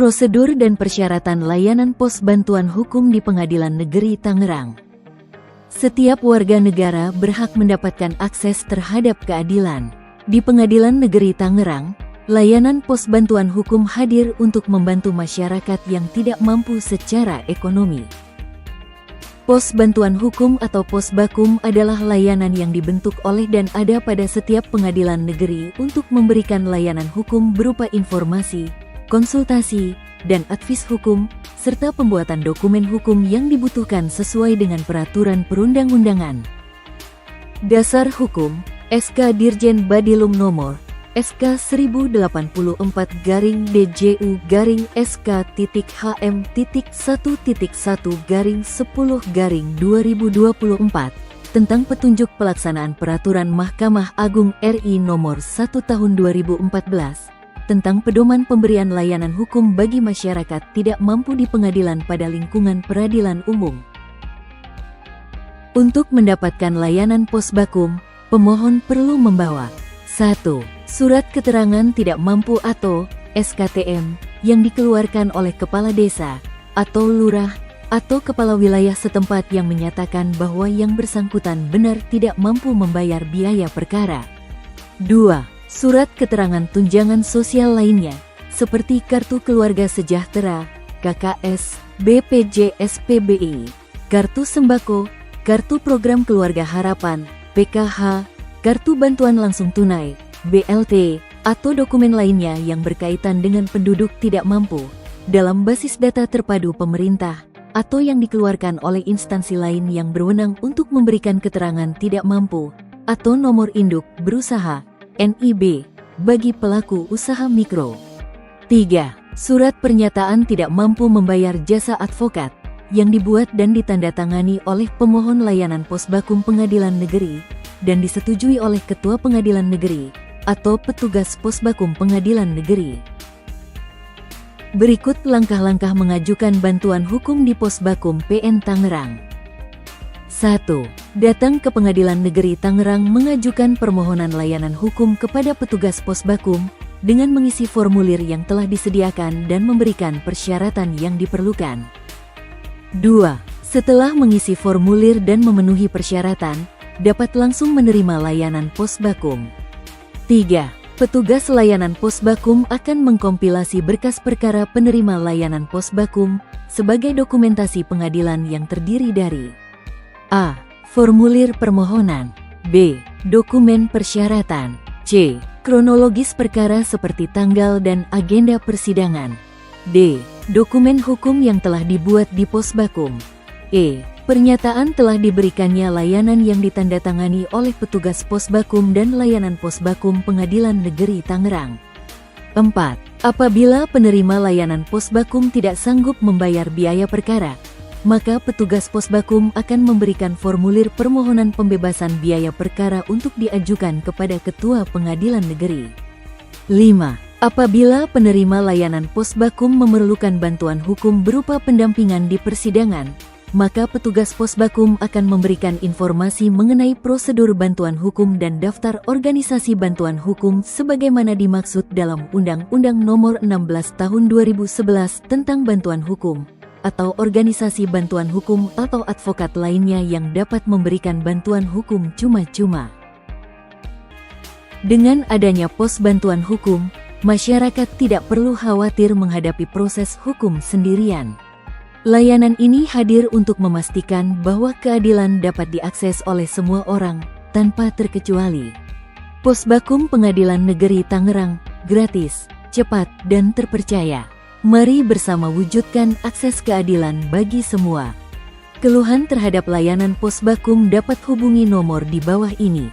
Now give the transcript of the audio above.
Prosedur dan persyaratan layanan pos bantuan hukum di Pengadilan Negeri Tangerang. Setiap warga negara berhak mendapatkan akses terhadap keadilan. Di Pengadilan Negeri Tangerang, layanan pos bantuan hukum hadir untuk membantu masyarakat yang tidak mampu secara ekonomi. Pos bantuan hukum atau pos bakum adalah layanan yang dibentuk oleh dan ada pada setiap pengadilan negeri untuk memberikan layanan hukum berupa informasi, konsultasi, dan advis hukum, serta pembuatan dokumen hukum yang dibutuhkan sesuai dengan peraturan perundang-undangan. Dasar Hukum, SK Dirjen Badilum Nomor, SK 1080-SK-HM.1.10-2024 tentang petunjuk pelaksanaan peraturan Mahkamah Agung RI Nomor 1 Tahun 2014 tentang pedoman pemberian layanan hukum bagi masyarakat tidak mampu di pengadilan pada lingkungan peradilan umum. Untuk mendapatkan layanan pos bakum, pemohon perlu membawa 1. Surat keterangan tidak mampu atau SKTM yang dikeluarkan oleh kepala desa atau lurah atau kepala wilayah setempat yang menyatakan bahwa yang bersangkutan benar tidak mampu membayar biaya perkara. 2. Surat keterangan tunjangan sosial lainnya seperti kartu keluarga sejahtera, KKS, BPJS PBI, kartu sembako, kartu program keluarga harapan, PKH, kartu bantuan langsung tunai, BLT, atau dokumen lainnya yang berkaitan dengan penduduk tidak mampu dalam basis data terpadu pemerintah atau yang dikeluarkan oleh instansi lain yang berwenang untuk memberikan keterangan tidak mampu atau nomor induk berusaha NIB bagi pelaku usaha mikro. 3. Surat pernyataan tidak mampu membayar jasa advokat yang dibuat dan ditandatangani oleh pemohon layanan pos bakum pengadilan negeri dan disetujui oleh Ketua Pengadilan Negeri atau petugas pos bakum pengadilan negeri. Berikut langkah-langkah mengajukan bantuan hukum di pos bakum PN Tangerang. 1. Datang ke Pengadilan Negeri Tangerang mengajukan permohonan layanan hukum kepada petugas pos bakum dengan mengisi formulir yang telah disediakan dan memberikan persyaratan yang diperlukan. 2. Setelah mengisi formulir dan memenuhi persyaratan, dapat langsung menerima layanan pos bakum. 3. Petugas layanan pos bakum akan mengkompilasi berkas perkara penerima layanan pos bakum sebagai dokumentasi pengadilan yang terdiri dari A. Formulir permohonan, B. Dokumen persyaratan, C. Kronologis perkara seperti tanggal dan agenda persidangan, D. Dokumen hukum yang telah dibuat di pos bakum, E. Pernyataan telah diberikannya layanan yang ditandatangani oleh petugas pos bakum dan layanan pos bakum Pengadilan Negeri Tangerang. 4. Apabila penerima layanan pos bakum tidak sanggup membayar biaya perkara, maka petugas pos bakum akan memberikan formulir permohonan pembebasan biaya perkara untuk diajukan kepada Ketua Pengadilan Negeri. 5. Apabila penerima layanan pos bakum memerlukan bantuan hukum berupa pendampingan di persidangan, maka petugas pos bakum akan memberikan informasi mengenai prosedur bantuan hukum dan daftar organisasi bantuan hukum sebagaimana dimaksud dalam Undang-Undang Nomor 16 Tahun 2011 tentang bantuan hukum, atau organisasi bantuan hukum atau advokat lainnya yang dapat memberikan bantuan hukum cuma-cuma. Dengan adanya pos bantuan hukum, masyarakat tidak perlu khawatir menghadapi proses hukum sendirian. Layanan ini hadir untuk memastikan bahwa keadilan dapat diakses oleh semua orang, tanpa terkecuali. Pos bakum Pengadilan Negeri Tangerang, gratis, cepat, dan terpercaya. Mari bersama wujudkan akses keadilan bagi semua. Keluhan terhadap layanan pos bakum dapat hubungi nomor di bawah ini.